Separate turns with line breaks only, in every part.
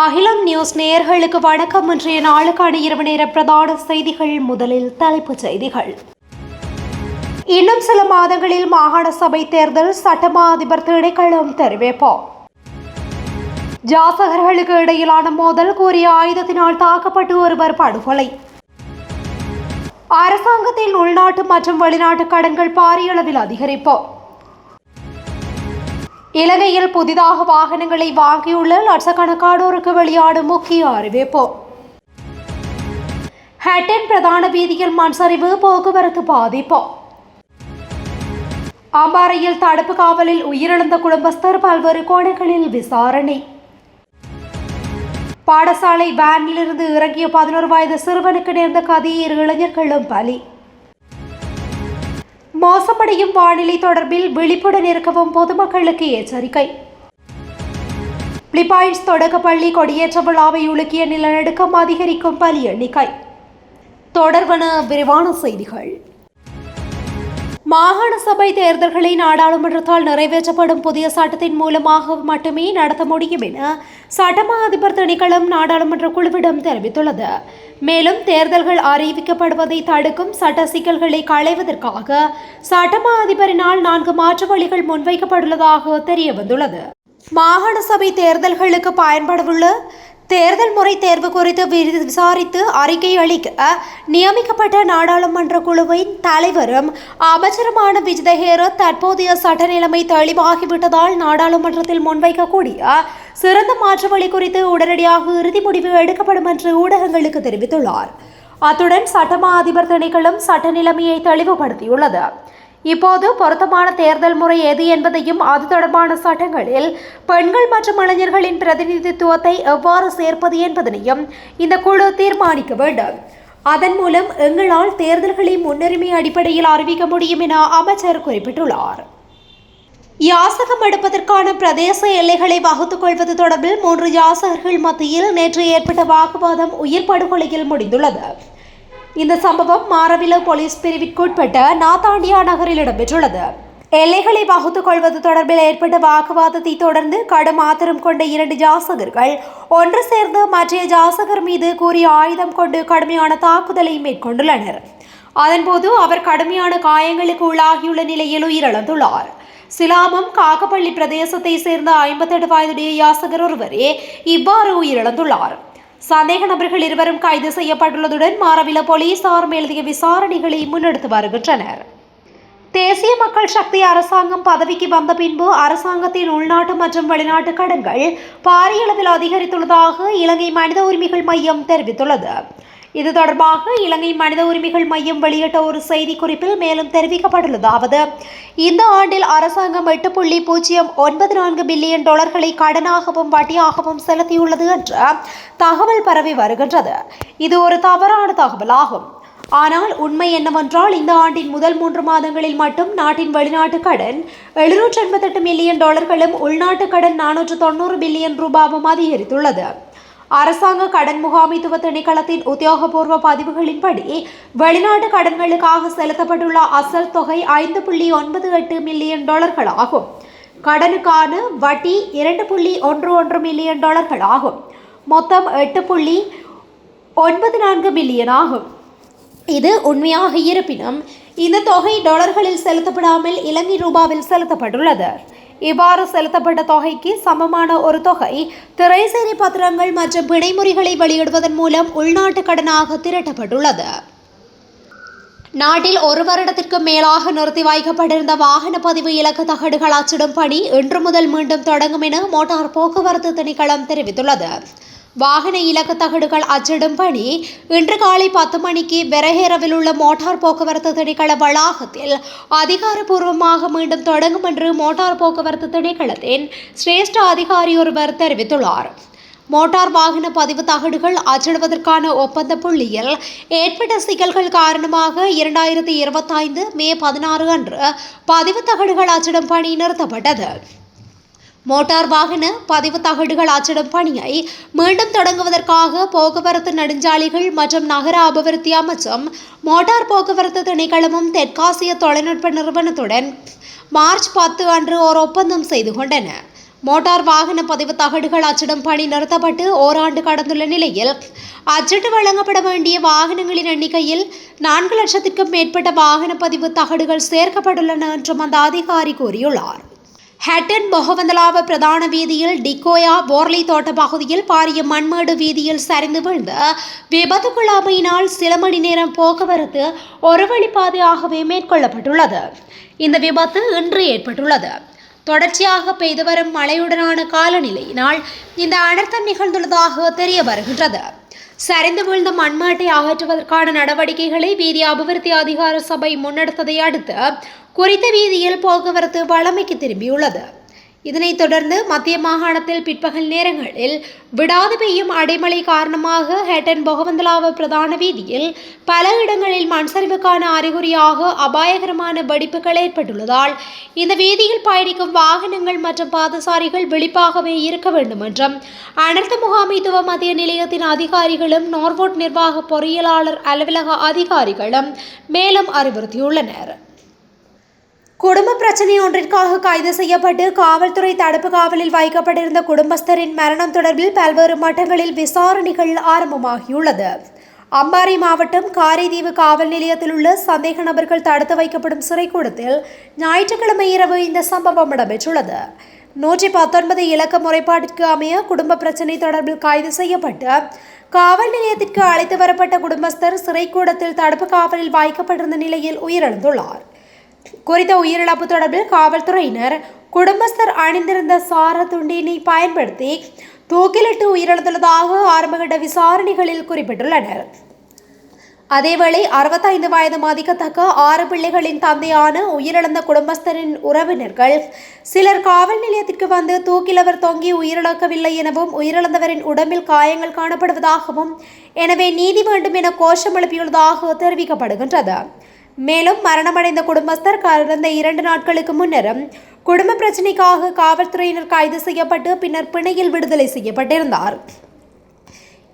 அகிலம் நியூஸ் நேயர்களுக்கு வணக்கம். இன்றைய நாளுக்கான இரவு நேர பிரதான செய்திகள். முதலில் தலைப்புச் செய்திகள். இன்னும் சில மாதங்களில் மாகாண சபை தேர்தல், சட்டமா அதிபர் திணைக்களம் தெரிவிப்பு. ஜாசகர்களுக்கு இடையிலான மோதல், கூறிய ஆயுதத்தினால் தாக்கப்பட்டு ஒருவர் படுகொலை. அரசாங்கத்தின் உள்நாட்டு மற்றும் வெளிநாட்டு கடன்கள் பாரிய அளவில் அதிகரிப்பு. இலங்கையில் புதிதாக வாகனங்களை வாங்கியுள்ள லட்சக்கணக்கானோருக்கு வெளியாடும் முக்கிய அறிவிப்பு. ஹட்டன் பிரதான வீதியில் மண் சரிவு, போக்குவரத்து பாதிப்பு. அம்பாறையில் தடுப்பு காவலில் உயிரிழந்த குடும்பஸ்தர், பல்வேறு கோணங்களில் விசாரணை. பாடசாலை வேனிலிருந்து இறங்கிய 11 வயது சிறுவனுக்கு நேர்ந்த கதியில் இளைஞர்களும் பலி. மோசமடையும் வானிலை தொடர்பில் விழிப்புடன் இருக்கவும் பொதுமக்களுக்கு எச்சரிக்கை. பிலிப்பைன்ஸ் தொடக்க பள்ளி கொடியேற்ற விழாவை உலுக்கிய நிலநடுக்கம், அதிகரிக்கும் பலி எண்ணிக்கை. தொடர்பான விரிவான செய்திகள். மாகாண சபை தேர்தல்களை நாடாளுமன்றத்தால் நிறைவேற்றப்படும் புதிய சட்டத்தின் மூலமாக மட்டுமே நடத்த முடியும் என சட்டமா அதிபர் திணைக்களம் நாடாளுமன்ற குழுவிடம் தெரிவித்துள்ளது. மேலும் தேர்தல்கள் அறிவிக்கப்படுவதை தடுக்கும் சட்ட சிக்கல்களை களைவதற்காக சட்டமா அதிபரினால் 4 மாற்று வழிகள் முன்வைக்கப்பட்டுள்ளதாக தெரியவந்துள்ளது. மாகாண சபை தேர்தல்களுக்கு பயன்படவுள்ள தேர்தல் முறை தேர்வு குறித்து விசாரித்து அறிக்கை அளிக்க நியமிக்கப்பட்ட நாடாளுமன்ற குழுவின் தலைவரும் அமைச்சருமான விஜித ஹேரத் தற்போதைய சட்ட நிலைமை தெளிவாகிவிட்டதால் நாடாளுமன்றத்தில் முன்வைக்கக்கூடிய சிறந்த மாற்று வழி குறித்து உடனடியாக இறுதி முடிவு எடுக்கப்படும் என்று ஊடகங்களுக்கு தெரிவித்துள்ளார். அத்துடன் சட்டமா அதிபர் திணைக்களம் சட்ட நிலைமையை தெளிவுபடுத்தியுள்ளது. இப்போது பொருத்தமான தேர்தல் முறை எது என்பதையும் அது தொடர்பான சட்டங்களில் பெண்கள் மற்றும் இளைஞர்களின் பிரதிநிதித்துவத்தை எவ்வாறு சேர்ப்பது என்பதனையும் இந்த குழு தீர்மானிக்க வேண்டும். அதன் மூலம் எங்களால் தேர்தல்களை முன்னுரிமை அடிப்படையில் அறிவிக்க முடியும் என அமைச்சர் குறிப்பிட்டுள்ளார். யாசகம் எடுப்பதற்கான பிரதேச எல்லைகளை வகுத்துக் கொள்வது தொடர்பில் 3 யாசகர்கள் மத்தியில் நேற்று ஏற்பட்ட வாக்குவாதம் உயிர் படுகொலையில் முடிந்துள்ளது. இந்த சம்பவம் மாரவில போலீஸ் பிரிவிற்குட்பட்ட நாத்தாண்டியா நகரில் இடம்பெற்றுள்ளது. எல்லைகளை வகுத்துக் கொள்வது தொடர்பில் ஏற்பட்ட வாக்குவாதத்தை தொடர்ந்து கடும் ஆத்திரம் கொண்ட 2 ஜாசகர்கள் ஒன்று சேர்ந்து மற்ற ஜாசகர் மீது கூறிய ஆயுதம் கொண்டு கடுமையான தாக்குதலை மேற்கொண்டுள்ளனர். அதன்போது அவர் கடுமையான காயங்களுக்கு உள்ளாகியுள்ள நிலையில் உயிரிழந்துள்ளார். சிலாமம் காகப்பள்ளி பிரதேசத்தை சேர்ந்த 58 வயதுடைய யாசகர் ஒருவரே இவ்வாறு உயிரிழந்துள்ளார். சந்தேக நபர்கள் 2 கைது செய்யப்பட்டுள்ளதுடன் மாரவில போலீசார் மேலதிக விசாரணைகளை முன்னெடுத்து வருகின்றனர். தேசிய மக்கள் சக்தி அரசாங்கம் பதவிக்கு வந்த பின்பு அரசாங்கத்தின் உள்நாட்டு மற்றும் வெளிநாட்டு கடன்கள் பாரிய அளவில் அதிகரித்துள்ளதாக இலங்கை மனித உரிமைகள் மையம் தெரிவித்துள்ளது. இது தொடர்பாக இலங்கை மனித உரிமைகள் மையம் வெளியிட்ட ஒரு செய்திக்குறிப்பில் மேலும் தெரிவிக்கப்பட்டுள்ளதாவது: இந்த ஆண்டில் அரசாங்கம் $8.094 பில்லியன் கடனாகவும் வட்டியாகவும் செலுத்தியுள்ளது என்ற தகவல் பரவி வருகின்றது. இது ஒரு தவறான தகவலாகும். ஆனால் உண்மை என்னவென்றால், இந்த ஆண்டின் முதல் 3 மாதங்களில் மட்டும் நாட்டின் வெளிநாட்டு கடன் $788 மில்லியன், உள்நாட்டு கடன் $490 பில்லியன் அதிகரித்துள்ளது. அரசாங்க கடன் முகாமைத்துவ திணைக்களத்தின் உத்தியோகபூர்வ பதிவுகளின்படி வெளிநாட்டு கடன்களுக்காக செலுத்தப்பட்டுள்ள அசல் தொகை $5.98 மில்லியன் ஆகும். கடனுக்கான வட்டி $2.11 மில்லியன் ஆகும். மொத்தம் $8.94 மில்லியன் ஆகும். இது உண்மையாக இருப்பினும் இந்த தொகை டாலர்களில் செலுத்தப்படாமல் இலங்கை ரூபாவில் செலுத்தப்பட்டுள்ளது. இவ்வாறு செலுத்தப்பட்ட தொகைக்கு சமமான ஒரு தொகை திரைசேரி பத்திரங்கள் மற்றும் பிணைமுறிகளை வெளியிடுவதன் மூலம் உள்நாட்டு கடனாக திரட்டப்பட்டுள்ளது. நாட்டில் 1 வருடத்திற்கு மேலாக நிறுத்தி வைக்கப்பட்டிருந்த வாகன பதிவு இலக்கு தகடுகள் அச்சிடும் பணி இன்று முதல் மீண்டும் தொடங்கும் என மோட்டார் போக்குவரத்து திணைக்களம் தெரிவித்துள்ளது. வாகன இலக்கு தகடுகள் அச்சிடும் பணி இன்று காலை 10 மணிக்கு பெரஹேரவில் உள்ள மோட்டார் போக்குவரத்து திணைக்கள வளாகத்தில் அதிகாரப்பூர்வமாக மீண்டும் தொடங்கும் என்று மோட்டார் போக்குவரத்து திணைக்களத்தின் சிரேஷ்ட அதிகாரி ஒருவர் தெரிவித்துள்ளார். மோட்டார் வாகன பதிவு தகடுகள் அச்சிடுவதற்கான ஒப்பந்த புள்ளியில் ஏற்பட்ட சிக்கல்கள் காரணமாக 2025 மே 16 அன்று பதிவு தகடுகள் அச்சிடும் பணி நிறுத்தப்பட்டது. மோட்டார் வாகன பதிவு தகடுகள் அச்சிடும் பணியை மீண்டும் தொடங்குவதற்காக போக்குவரத்து நெடுஞ்சாலைகள் மற்றும் நகர அபிவிருத்தி அமைச்சும் மோட்டார் போக்குவரத்து திணைக்களமும் தெற்காசிய தொழில்நுட்ப நிறுவனத்துடன் மார்ச் 10 அன்று ஒரு ஒப்பந்தம் செய்து கொண்டன. மோட்டார் வாகன பதிவு தகடுகள் அச்சிடும் பணி நிறுத்தப்பட்டு ஓராண்டு கடந்துள்ள நிலையில் அச்சிட்டு வழங்கப்பட வேண்டிய வாகனங்களின் எண்ணிக்கையில் 4 லட்சத்திற்கும் மேற்பட்ட வாகன பதிவு தகடுகள் சேர்க்கப்பட்டுள்ளன என்றும் அந்த அதிகாரி கூறியுள்ளார். ஹட்டன் பொகவந்தலாவ பிரதான வீதியில் டிகோயா போர்லி தோட்ட பகுதியில் பாரிய மண்மேடு வீதியில் சரிந்து விழுந்த விபத்துக்குள்ளாமையினால் சில மணி நேரம் போக்குவரத்து ஒரு வழிப்பாதையாகவே மேற்கொள்ளப்பட்டுள்ளது. இந்த விபத்து இன்று ஏற்பட்டுள்ளது. தொடர்ச்சியாக பெய்து வரும் மழையுடனான காலநிலையினால் இந்த அனர்த்தம் நிகழ்ந்துள்ளதாக தெரிய வருகின்றது. சரிந்து வீழ்ந்த மண்மேட்டை அகற்றுவதற்கான நடவடிக்கைகளை வீதி அபிவிருத்தி அதிகார சபை முன்னெடுத்ததை அடுத்து குறித்த வீதியில் போக்குவரத்து வழமைக்கு திரும்பியுள்ளது. இதனைத் தொடர்ந்து மத்திய மாகாணத்தில் பிற்பகல் நேரங்களில் விடாது பெய்யும் அடைமழை காரணமாக ஹட்டன் பொகவந்தலாவ பிரதான வீதியில் பல இடங்களில் மண் சரிவுக்கான அறிகுறியாக அபாயகரமான வெடிப்புகள் ஏற்பட்டுள்ளதால் இந்த வீதியில் பயணிக்கும் வாகனங்கள் மற்றும் பாதசாரிகள் விழிப்பாகவே இருக்க வேண்டும் என்றும் அனர்த்த முகாமைத்துவ மத்திய நிலையத்தின் அதிகாரிகளும் நோர்வோட் நிர்வாக பொறியியலாளர் அலுவலக அதிகாரிகளும் மேலும் அறிவுறுத்தியுள்ளனர். குடும்ப பிரச்சனை ஒன்றிற்காக கைது செய்யப்பட்டு காவல்துறை தடுப்பு காவலில் வைக்கப்பட்டிருந்த குடும்பஸ்தரின் மரணம் தொடர்பில் பல்வேறு மட்டங்களில் விசாரணைகள் ஆரம்பமாகியுள்ளது. அம்பாறை மாவட்டம் காரைதீவு காவல் நிலையத்தில் உள்ள சந்தேக நபர்கள் தடுத்து வைக்கப்படும் சிறைக்கூடத்தில் ஞாயிற்றுக்கிழமை இரவு இந்த சம்பவம் இடம்பெற்றுள்ளது. 119 இலக்க முறைப்பாட்டிற்கு அமைய குடும்ப பிரச்சனை தொடர்பில் கைது செய்யப்பட்டு காவல் நிலையத்திற்கு அழைத்து வரப்பட்ட குடும்பஸ்தர் சிறைக்கூடத்தில் தடுப்பு காவலில் வைக்கப்பட்டிருந்த நிலையில் உயிரிழந்துள்ளார். குறித்த உயிரிழப்பு தொடர்பில் காவல்துறையினர் குடும்பஸ்தர் அணிந்திருந்த சார துண்டினை பயன்படுத்தி தூக்கிலிட்டு உயிரிழந்துள்ளதாக ஆரம்பகட்ட விசாரணைகளில் குறிப்பிட்டுள்ளனர். அதேவேளை 65 வயது மதிக்கத்தக்க 6 பிள்ளைகளின் தந்தையான உயிரிழந்த குடும்பஸ்தரின் உறவினர்கள் சிலர் காவல் நிலையத்திற்கு வந்து தூக்கிலவர் தொங்கி உயிரிழக்கவில்லை எனவும் உயிரிழந்தவரின் உடம்பில் காயங்கள் காணப்படுவதாகவும் எனவே நீதி வேண்டும் என கோஷம் எழுப்பியுள்ளதாக தெரிவிக்கப்படுகின்றது. மேலும் மரணமடைந்த குடும்பஸ்தர் கடந்த 2 நாட்களுக்கு முன்னரும் குடும்ப பிரச்சினைக்காக காவல்துறையினர் கைது செய்யப்பட்டு பின்னர் பிணையில் விடுதலை செய்யப்பட்டிருந்தார்.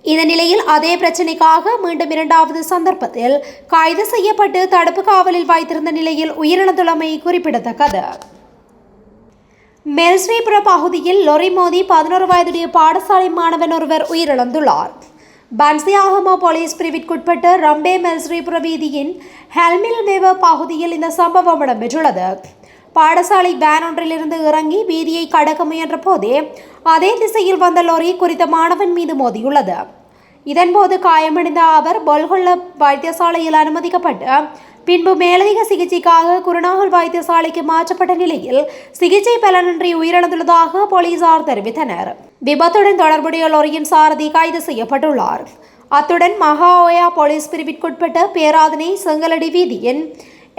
இந்த நிலையில் அதே பிரச்சினைக்காக மீண்டும் 2வது சந்தர்ப்பத்தில் கைது செய்யப்பட்டு தடுப்பு காவலில் வைத்திருந்த நிலையில் உயிரிழந்துள்ளமை குறிப்பிடத்தக்கது. மெல்ஸ்ரீபுர பகுதியில் லொரி மோதி 11 வயதுடைய பாடசாலை மாணவன் ஒருவர் உயிரிழந்துள்ளார். பன்சியாகமோ போலீஸ் பிரிவிற்குட்பட்ட ரம்பே மெல்ஸ்ரீபுர வீதியின் ஹெல்மில் வேவ பகுதியில் இந்த சம்பவம் இடம்பெற்றுள்ளது. பாடசாலை வேன் ஒன்றிலிருந்து இறங்கி வீதியை கடக்க முயன்ற போதே அதே திசையில் வந்த லொரி குறித்த மாணவன் மீது மோதியுள்ளது. இதன்போது காயமடைந்த அவர் பொல்கொல்ல வைத்தியசாலையில் அனுமதிக்கப்பட்டு பின்பு மேலதிக சிகிச்சைக்காக குருநாகல் வைத்தியசாலைக்கு மாற்றப்பட்ட நிலையில் சிகிச்சை பலனின்றி உயிரிழந்துள்ளதாக போலீசார் தெரிவித்தனர். விபத்துடன் தொடர்புடைய லொரியின் சாரதி கைது செய்யப்பட்டுள்ளார். அத்துடன் மகாஓயா போலீஸ் பிரிவிற்குட்பட்ட பேராதனை செங்கலடி வீதியின்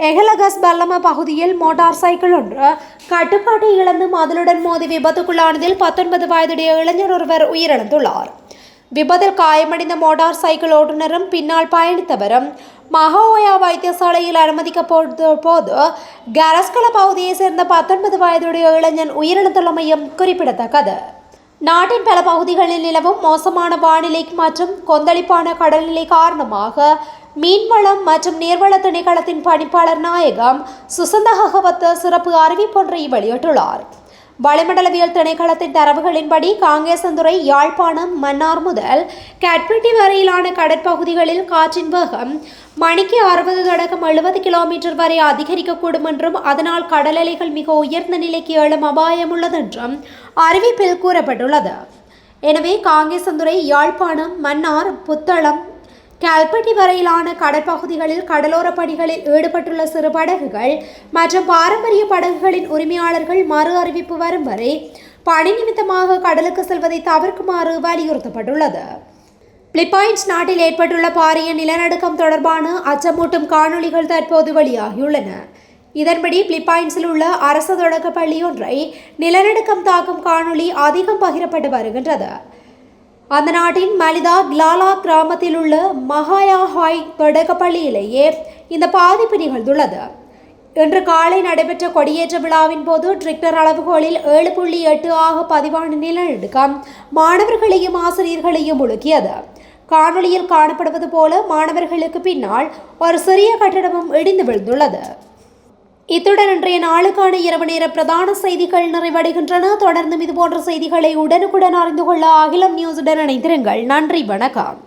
எகலகஸ் பல்லம பகுதியில் மோட்டார் சைக்கிள் ஒன்று கட்டுப்பாட்டை இழந்து மதிலுடன் மோதி விபத்துக்குள்ளானதில் 19 வயதுடைய இளைஞர் ஒருவர் உயிரிழந்துள்ளார். விபத்தில் காயமடைந்த மோட்டார் சைக்கிள் ஓட்டுநரும் பின்னால் பயணித்தவரும் மகாஓயா வைத்தியசாலையில் அனுமதிக்கப்பட்ட போது கரஸ்கல பகுதியைச் சேர்ந்த 19 வயதுடைய இளைஞன் உயிரிழந்துள்ளமையும் குறிப்பிடத்தக்கது. நாட்டின் பல பகுதிகளில் நிலவும் மோசமான வானிலை மற்றும் கொந்தளிப்பான கடல்நிலை காரணமாக மீன்வளம் மற்றும் நீர்வள திணைக்களத்தின் பணிப்பாளர் நாயகம் சுசந்த ஹகவத்த சிறப்பு அறிவிப்பொன்றை வெளியிட்டுள்ளார். வளிமண்டலவியல் திணைக்களத்தின் தரவுகளின்படி காங்கேசந்துறை, யாழ்ப்பாணம், மன்னார் முதல் கட்பிட்டி வரையிலான கடற்பகுதிகளில் காற்றின் வேகம் மணிக்கு 60 தொடக்கம் 70 கிலோமீட்டர் வரை அதிகரிக்கக்கூடும் என்றும் அதனால் கடல் அலைகள் மிக உயர்ந்த நிலைக்கு எழும் அபாயம் உள்ளதென்றும் அறிவிப்பில் கூறப்பட்டுள்ளது. எனவே காங்கேசந்துறை, யாழ்ப்பாணம், மன்னார், புத்தளம், கல்பட்டி வரையிலான கடற்பகுதிகளில் கடலோர பணிகளில் ஈடுபட்டுள்ள சிறு படகுகள் மற்றும் பாரம்பரிய படகுகளின் உரிமையாளர்கள் மறு அறிவிப்பு வரும் வரை பணி நிமித்தமாக கடலுக்கு செல்வதை தவிர்க்குமாறு வலியுறுத்தப்பட்டுள்ளது. பிலிப்பைன்ஸ் நாட்டில் ஏற்பட்டுள்ள பாரிய நிலநடுக்கம் தொடர்பான அச்சமூட்டும் காணொளிகள் தற்போது வெளியாகியுள்ளன. இதன்படி பிலிப்பைன்ஸில் உள்ள அரசு தொடக்க பள்ளி ஒன்றை நிலநடுக்கம் தாக்கும் காணொளி அதிகம் பகிரப்பட்டு வருகின்றது. அந்த நாட்டின் மலிதா கிளாலா கிராமத்தில் உள்ள மகாயா ஹாய் தொடக்க பள்ளியிலேயே இந்த பாதிப்பு நிகழ்ந்துள்ளது. இன்று காலை நடைபெற்ற கொடியேற்ற விழாவின் போது ரிக்டர் அளவுகோலில் 7.8 ஆக பதிவான நிலநடுக்கம் மாணவர்களையும் ஆசிரியர்களையும் உலுக்கியது. காணொளியில் காணப்படுவது போல மாணவர்களுக்கு பின்னால் ஒரு சிறிய கட்டடமும் இடிந்து விழுந்துள்ளது. இத்துடன் இன்றைய நாளுக்கான இரவு நேர பிரதான செய்திகள் நிறைவடைகின்றன. தொடர்ந்தும் இதுபோன்ற செய்திகளை உடனுக்குடன் அறிந்து கொள்ள அகிலம் நியூஸுடன் இணைந்திருங்கள். நன்றி, வணக்கம்.